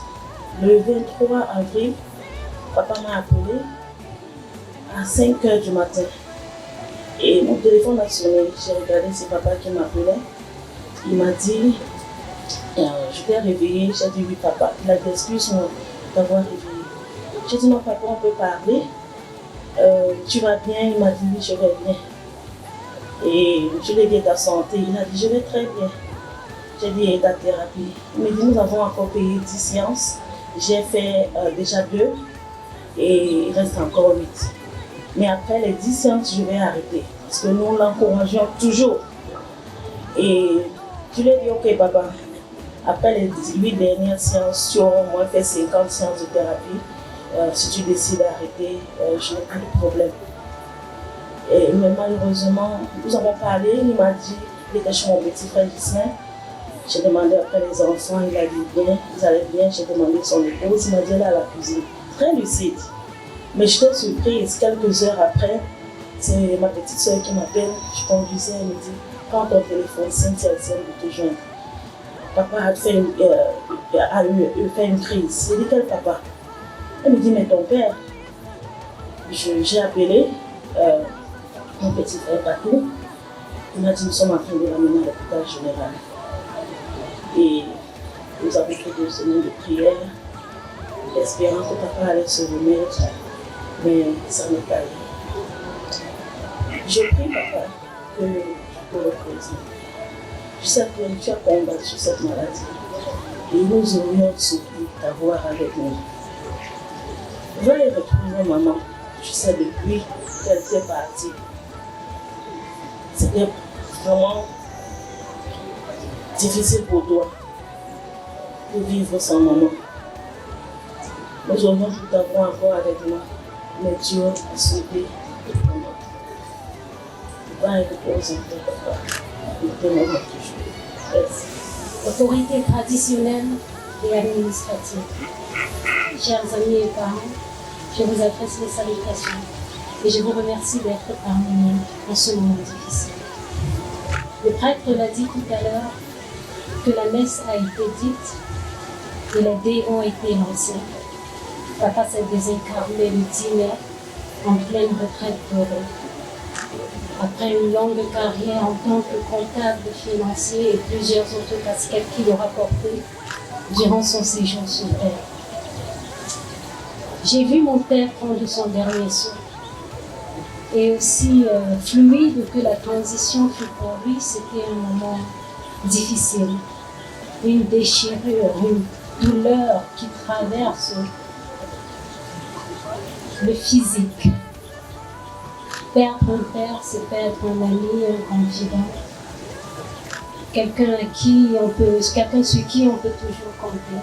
Le 23 avril, papa m'a appelé à 5 h du matin. Et mon téléphone a sonné. J'ai regardé, c'est papa qui m'appelait. Il m'a dit, je t'ai réveillé. J'ai dit oui papa. Il a dit excuse-moi d'avoir réveillé. J'ai dit non papa, on peut parler. Tu vas bien? Il m'a dit oui, je vais bien. Et je lui ai dit ta santé. Il a dit je vais très bien. J'ai dit et ta thérapie? Il m'a dit nous avons encore payé 10 séances. J'ai fait déjà 2 et il reste encore 8. Mais après les 10 séances, je vais arrêter. Parce que nous l'encourageons toujours. Et je lui ai dit ok papa, après les 8 dernières séances, tu auras au moins fait 50 séances de thérapie. Si tu décides d'arrêter, je n'ai plus de problème. Mais malheureusement, nous avons parlé, il m'a dit, il était chez mon petit frère Gislain. J'ai demandé après les enfants, il a dit bien, ils allaient bien. J'ai demandé son épouse, il m'a dit elle est à la cuisine. Très lucide. Mais j'étais surprise, quelques heures après, c'est ma petite soeur qui m'appelle, je conduisais, elle me dit, prends ton téléphone, Cynthia essaie de te joindre. Papa a fait une crise. J'ai dit quel papa? Elle me dit mais ton père. J'ai appelé mon petit frère Patou. Il m'a dit nous sommes en train de l'amener à l'hôpital général. Et nous avons fait 2 semaines de prière. espérant que papa allait se remettre, mais ça n'est pas eu. Je prie papa que tu te reposes. Je sais que tu as combattu cette maladie et nous aurions souhaité t'avoir avec nous. Veuillez retrouver maman. Je sais depuis qu'elle était partie. C'était vraiment difficile pour toi de vivre sans maman. Nous aurions pu t'avoir encore avec moi, mais Dieu a sauvé maman. Va et repose en ton papa. Il t'aimera toujours. Merci. Autorité traditionnelle et administrative. Chers amis et parents, je vous adresse mes salutations et je vous remercie d'être parmi nous en ce moment difficile. Le prêtre l'a dit tout à l'heure que la messe a été dite et les dés ont été lancés. Papa s'est désincarné le 10 mai en pleine retraite dorée. Après une longue carrière en tant que comptable financier et plusieurs autres casquettes qu'il aura portées durant son séjour sur Terre. J'ai vu mon père prendre son dernier souffle. Et aussi fluide que la transition fut pour lui, c'était un moment difficile. Une déchirure, une douleur qui traverse le physique. Perdre un père, c'est perdre un ami, un confident. Quelqu'un sur qui on peut toujours compter.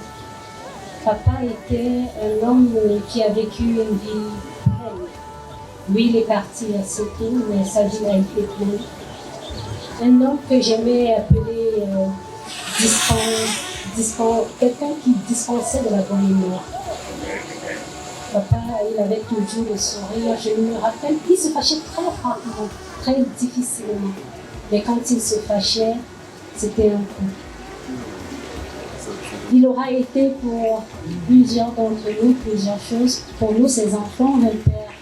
Papa était un homme qui a vécu une vie pleine. Lui, il est parti assez tôt, mais sa vie a été pleine. Un homme que j'aimais appeler quelqu'un qui dispensait de la bonne humeur. Papa, il avait toujours le sourire. Je me rappelle qu'il se fâchait très rarement, très difficilement. Mais quand il se fâchait, c'était un coup. Il aura été pour plusieurs d'entre nous, plusieurs choses. Pour nous, ses enfants, un père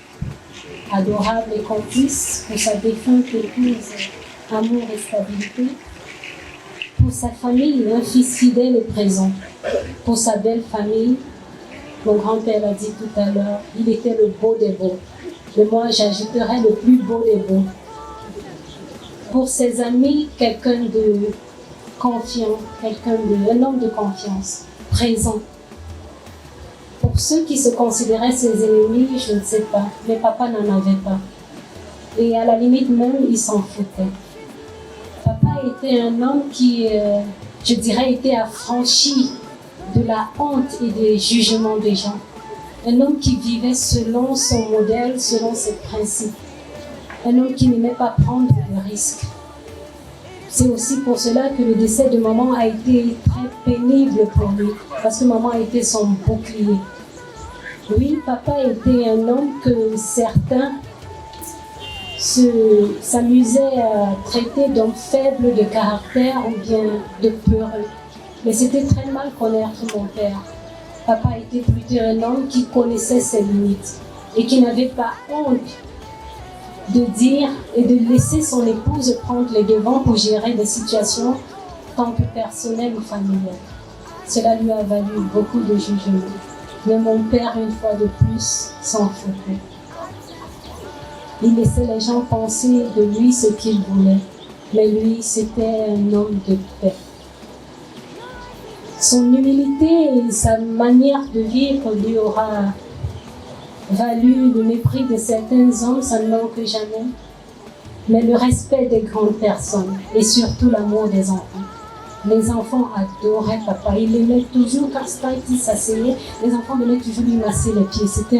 adorable et complice. Pour sa défunte épouse, amour et stabilité. Pour sa famille, un fils fidèle et présent. Pour sa belle famille, mon grand-père l'a dit tout à l'heure, il était le beau des beaux. Mais moi, j'ajouterais le plus beau des beaux. Pour ses amis, quelqu'un de confiant, un homme de confiance, présent. Pour ceux qui se considéraient ses ennemis, je ne sais pas, mais papa n'en avait pas. Et à la limite même, il s'en foutait. Papa était un homme qui, je dirais, était affranchi de la honte et des jugements des gens. Un homme qui vivait selon son modèle, selon ses principes. Un homme qui n'aimait pas prendre de risques. C'est aussi pour cela que le décès de maman a été très pénible pour lui, parce que maman était son bouclier. Oui, papa était un homme que certains s'amusaient à traiter d'homme faible de caractère ou bien de peureux. Mais c'était très mal connaître mon père. Papa était plutôt un homme qui connaissait ses limites et qui n'avait pas honte de dire et de laisser son épouse prendre les devants pour gérer des situations tant que personnelles ou familiales. Cela lui a valu beaucoup de jugements. Mais mon père, une fois de plus, s'en foutait. Il laissait les gens penser de lui ce qu'ils voulaient. Mais lui, c'était un homme de paix. Son humilité et sa manière de vivre lui aura valu le mépris de certains hommes, ça ne manque jamais, mais le respect des grandes personnes et surtout l'amour des enfants. Les enfants adoraient papa, il aimait toujours quand il s'asseyait, les enfants venaient toujours lui masser les pieds, c'était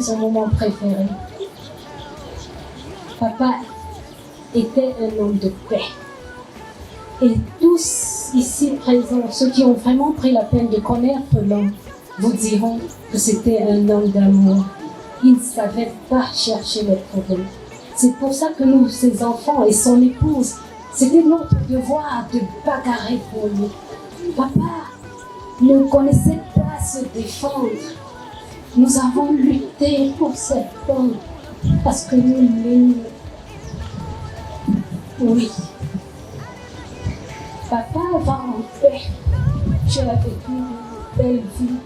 son moment préféré. Papa était un homme de paix. Et tous ici présents, ceux qui ont vraiment pris la peine de connaître l'homme, vous diront que c'était un homme d'amour. Il ne savait pas chercher les problèmes. C'est pour ça que nous, ses enfants et son épouse, c'était notre devoir de bagarrer pour lui. Papa ne connaissait pas se défendre. Nous avons lutté pour cet homme parce que nous l'aimions. Oui. Papa va en paix. Tu as vécu belle vie.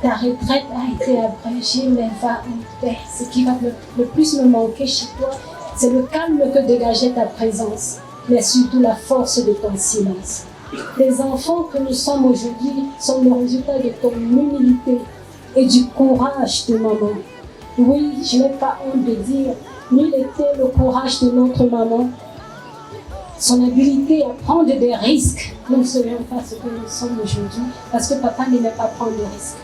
Ta retraite a été abrégée, mais va en paix. Ce qui va le plus me manquer chez toi, c'est le calme que dégageait ta présence, mais surtout la force de ton silence. Les enfants que nous sommes aujourd'hui sont le résultat de ton humilité et du courage de maman. Oui, je n'ai pas honte de dire, nul était le courage de notre maman. Son habileté à prendre des risques, nous ne serions pas ce que nous sommes aujourd'hui, parce que papa n'aimait pas prendre de risques.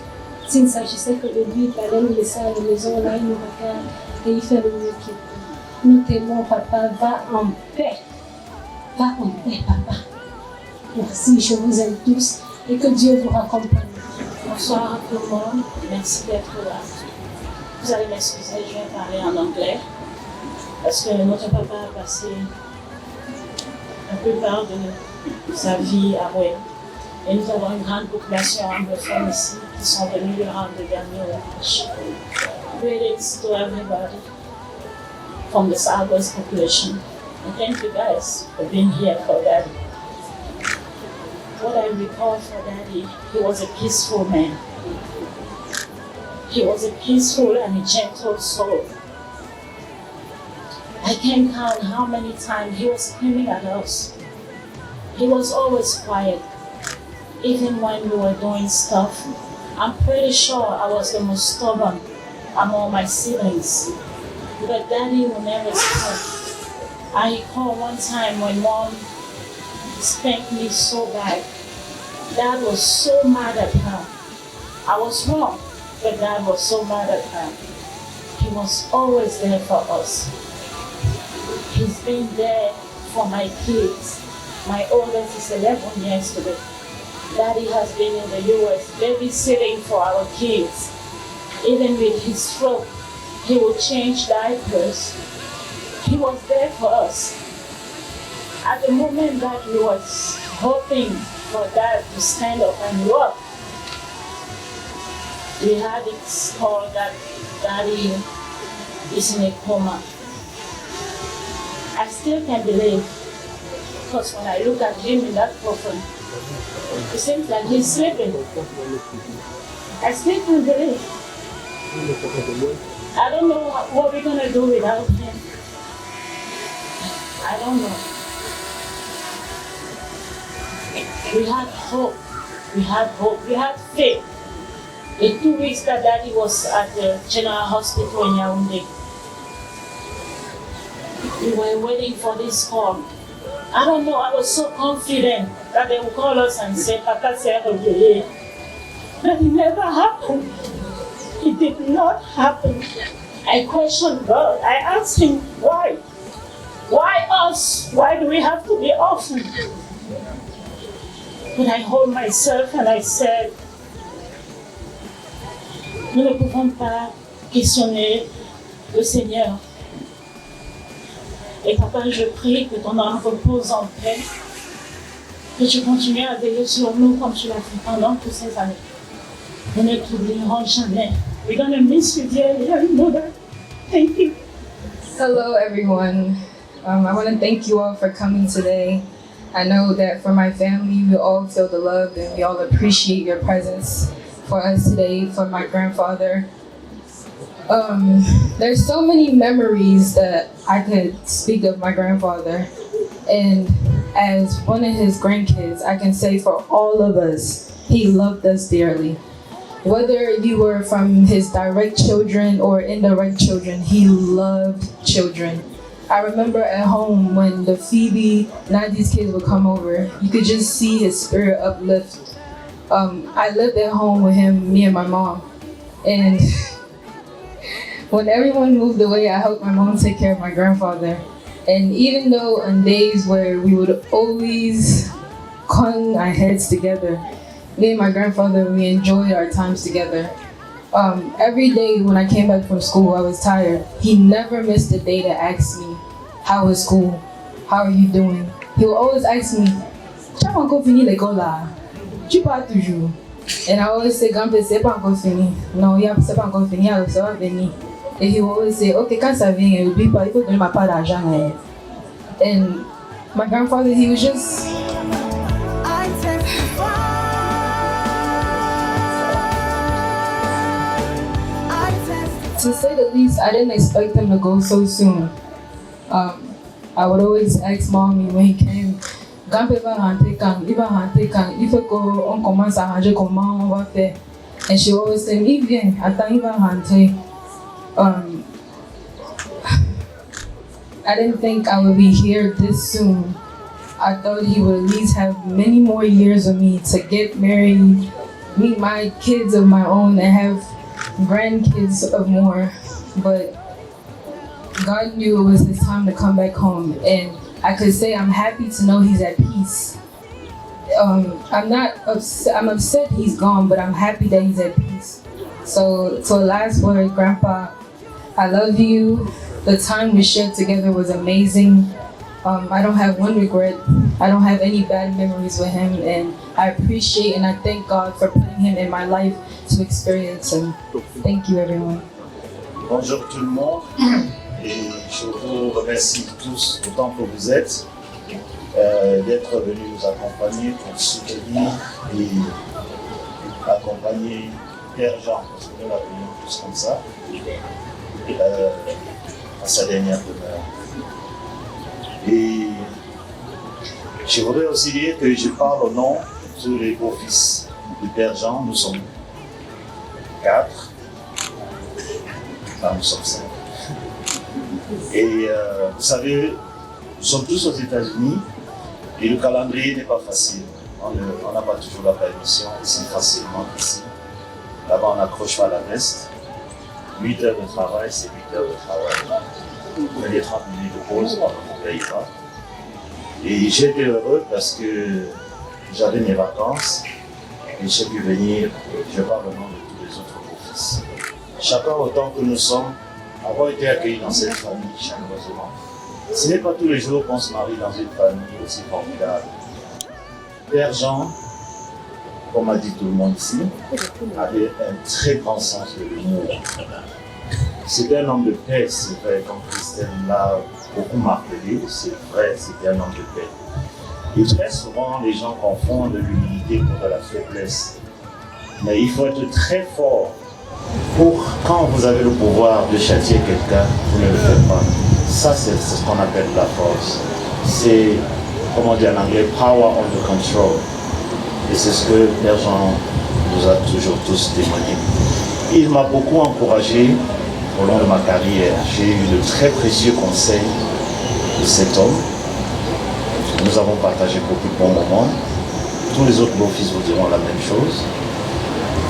S'il ne s'agissait que de lui, il fallait nous laisser à la maison, là il nous regarde et il fait le mieux qu'il peut. Nous t'aimons, papa, va en paix. Va en paix, papa. Merci, je vous aime tous et que Dieu vous raccompagne. Bonsoir à tout le monde, merci d'être là. Vous allez m'excuser, je vais parler en anglais parce que notre papa a passé la plupart de sa vie à Wayne. Et nous avons une grande population anglophone ici qui sont venus lui rendre le dernier hommage. Greetings to everybody from the Southwest population. And thank you guys for being here for Daddy. What I recall for Daddy, he was a peaceful man. He was a peaceful and a gentle soul. I can't count how many times he was screaming at us. He was always quiet, even when we were doing stuff. I'm pretty sure I was the most stubborn among my siblings, but Daddy will never stop. I recall one time when Mom spanked me so bad. Dad was so mad at her. I was wrong, but Dad was so mad at her. He was always there for us. He's been there for my kids. My oldest is 11 years today. Daddy has been in the US babysitting for our kids. Even with his stroke, he would change diapers. He was there for us. At the moment that we was hoping for Dad to stand up and walk, we had it called that Daddy is in a coma. I still can't believe, because when I look at him in that coffin, it seems like he's sleeping. I still can't believe. I don't know what we're gonna do without him. I don't know. We had hope. We had hope. We had faith. The 2 weeks that Daddy was at the General Hospital in Yaoundé, we were waiting for this call. I don't know, I was so confident that they would call us and say, Papa s'est réveillé. But it never happened. It did not happen. I questioned God. I asked him, why? Why us? Why do we have to be orphaned? But I hold myself and I said, nous ne pouvons pas questionner le Seigneur. Et Papa, je prie que ton âme repose en paix, que tu continues à veiller sur nous comme tu l'as fait pendant toutes ces années. Nous ne t'oublierons jamais. We're going to miss you dearly, I know that. Thank you. Hello, everyone. I want to thank you all for coming today. I know that for my family, we all feel the love and we all appreciate your presence for us today, for my grandfather. There's so many memories that I could speak of my grandfather. And as one of his grandkids, I can say for all of us, he loved us dearly. Whether you were from his direct children or indirect children, he loved children. I remember at home when the Phoebe, Nadi's kids would come over, you could just see his spirit uplift. I lived at home with him, me and my mom. And when everyone moved away, I helped my mom take care of my grandfather. And even though on days where we would always con our heads together, me and my grandfather, we enjoyed our times together. Every day when I came back from school, I was tired. He never missed a day to ask me, how was school? How are you doing? He would always ask me, tu as encore fini l'école là? Tu pars toujours? And I always say, Grand-père, c'est pas encore fini. Non, c'est pas encore fini, alors ça va venir. And he would always say, ok, quand ça vient, il faut donner ma part d'argent. And my grandfather, he was just... To say the least, I didn't expect him to go so soon. I would always ask mommy when he came, and she always said, I didn't think I would be here this soon. I thought he would at least have many more years of me to get married, meet my kids of my own, and have grandkids of more. But God knew it was his time to come back home, and I could say I'm happy to know he's at peace. I'm not upset. I'm upset he's gone, but I'm happy that he's at peace. So for the last word, Grandpa, I love you. The time we shared together was amazing. I don't have one regret. I don't have any bad memories with him, and I appreciate and I thank God for putting him in my life to experience him. Thank you, everyone. Bonjour tout le monde, et je vous remercie tous autant que vous êtes d'être venus nous accompagner pour soutenir et accompagner Père Jean, parce que nous l'appelons tous comme ça, à sa dernière demeure. Et je voudrais aussi dire que je parle au nom de tous les beaux-fils du Père Jean. Nous sommes 4. Enfin, nous sommes 5. Et vous savez, nous sommes tous aux États-Unis et le calendrier n'est pas facile. On n'a pas toujours la permission ici facilement ici. Là-bas, on n'accroche pas la veste. 8 heures de travail, c'est 8 heures de travail. On a des 30 minutes de pause, on ne paye pas. Et j'étais heureux parce que j'avais mes vacances et j'ai pu venir, je parle au nom de tous les autres beaux-fils. Chacun autant que nous sommes, avoir été accueillis dans cette famille chaleureusement. Ce n'est pas tous les jours qu'on se marie dans une famille aussi formidable. Père Jean, comme a dit tout le monde ici, avait un très grand sens de l'humour. C'était un homme de paix, c'est vrai, comme Christine l'a beaucoup martelé, c'est vrai, c'était un homme de paix. Et très souvent, les gens confondent l'humilité pour de la faiblesse. Mais il faut être très fort pour, quand vous avez le pouvoir de châtier quelqu'un, vous ne le faites pas. Ça, c'est ce qu'on appelle la force. C'est, comme on dit en anglais, power under control. Et c'est ce que Père Jean nous a toujours tous témoigné. Il m'a beaucoup encouragé au long de ma carrière. J'ai eu de très précieux conseils de cet homme. Nous avons partagé beaucoup de bons moments. Tous les autres beaux-fils vous diront la même chose.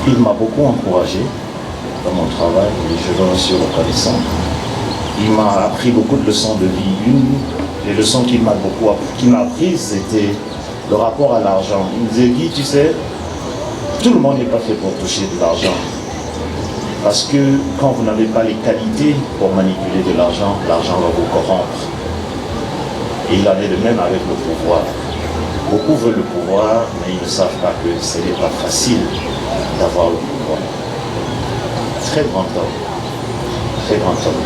Il m'a beaucoup encouragé dans mon travail et je en suis reconnaissant. Il m'a appris beaucoup de leçons de vie. Une des leçons qu'il m'a apprises, c'était le rapport à l'argent. Il me disait, Guy, tu sais, tout le monde n'est pas fait pour toucher de l'argent. Parce que quand vous n'avez pas les qualités pour manipuler de l'argent, l'argent va vous corrompre. Et il en est de même avec le pouvoir. Beaucoup veulent le pouvoir, mais ils ne savent pas que ce n'est pas facile d'avoir le pouvoir. Très grand homme. Très grand homme.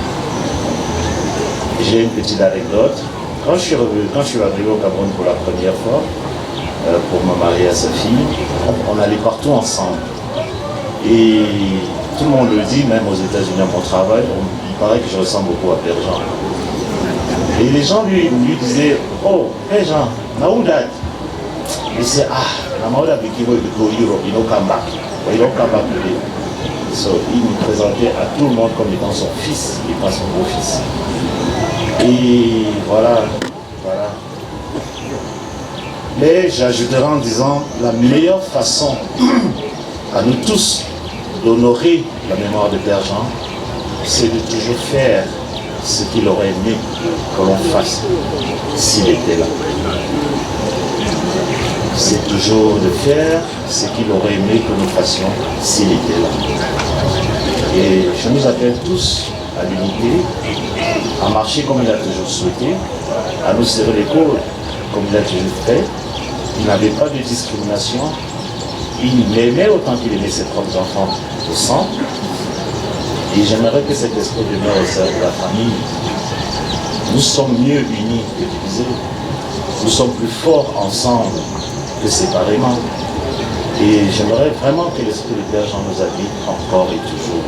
J'ai une petite anecdote. Quand je suis arrivé au Cameroun pour la première fois, pour me marier à sa fille, on allait partout ensemble. Et tout le monde le dit, même aux États-Unis à mon travail, il paraît que je ressemble beaucoup à Père Jean. Et les gens lui disaient, oh, Père Jean, Naoudat. Il disait, Naoudat, il go Europe, il don't come back. Il don't come back today. So, il me présentait à tout le monde comme étant son fils, et pas son beau-fils. Et voilà. Mais j'ajouterai en disant, la meilleure façon à nous tous d'honorer la mémoire de Père Jean, c'est de toujours faire ce qu'il aurait aimé que l'on fasse s'il était là. C'est toujours de faire ce qu'il aurait aimé que nous fassions s'il était là. Et je nous appelle tous à l'unité, à marcher comme il a toujours souhaité, à nous serrer les côtes comme il a toujours fait. Il n'avait pas de discrimination. Il m'aimait autant qu'il aimait ses propres enfants au sang. Et j'aimerais que cet esprit demeure au sein de la famille. Nous sommes mieux unis que divisés. Nous sommes plus forts ensemble que séparément. Et j'aimerais vraiment que l'esprit de Père Jean nous habite encore et toujours.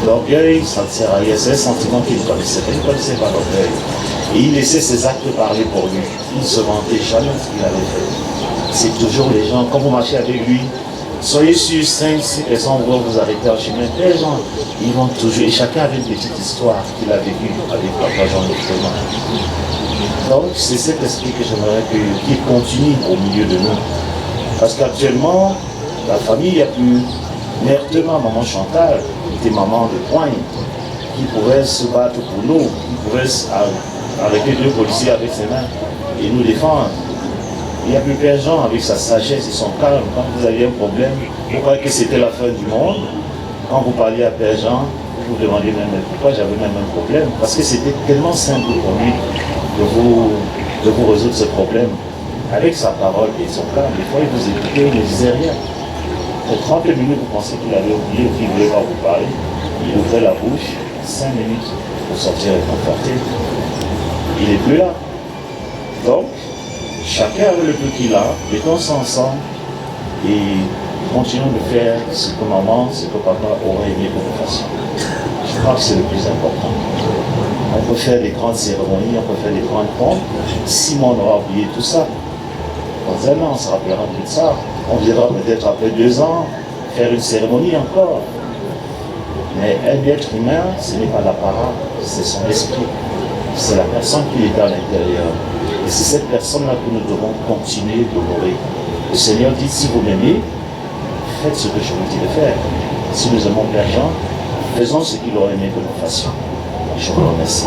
L'orgueil, ça ne sert à rien. C'est un sentiment qu'il ne connaissait pas. Il ne connaissait pas l'orgueil. Et il laissait ses actes parler pour lui. Il ne se vantait jamais de ce qu'il avait fait. C'est toujours les gens, quand vous marchez avec lui, soyez sûr, 5-6 personnes vont vous arrêter en chemin. Les gens, ils vont toujours, et chacun avait une petite histoire qu'il a vécue avec Papa Jean Létreman. Donc, c'est cet esprit que j'aimerais qu'il continue au milieu de nous. Parce qu'actuellement, la famille, il n'y a plus Mère Thomas, maman Chantal, qui était maman de poigne, qui pouvait se battre pour nous, qui pouvait arrêter 2 policiers avec ses mains et nous défendre. Il n'y a plus Père Jean avec sa sagesse et son calme. Quand vous aviez un problème, vous croyez que c'était la fin du monde. Quand vous parliez à Père Jean, vous vous demandiez même pourquoi j'avais même un problème. Parce que c'était tellement simple pour lui de vous résoudre ce problème. Avec sa parole et son calme, des fois il vous écoutait, il ne disait rien. Pour 30 minutes, vous pensez qu'il avait oublié ou qu'il ne voulait pas vous parler. Il ouvrait la bouche, 5 minutes pour sortir réconforté. Il n'est plus là. Donc, chacun avec le peu qu'il a, mettons-nous ensemble et continuons de faire ce que maman, ce que papa aurait aimé que nous fassions. Je crois que c'est le plus important. On peut faire des grandes cérémonies, on peut faire des grandes pompes. Simon aura oublié tout ça. Dans un an, on se rappellera de ça. On viendra peut-être après 2 ans faire une cérémonie encore. Mais un être humain, ce n'est pas la parole, c'est son esprit. C'est la personne qui est à l'intérieur. Et c'est cette personne-là que nous devons continuer d'honorer. Le Seigneur dit, si vous m'aimez, faites ce que je vous dis de faire. Si nous aimons Père Jean, faisons ce qu'il aurait aimé que nous fassions. Je vous remercie.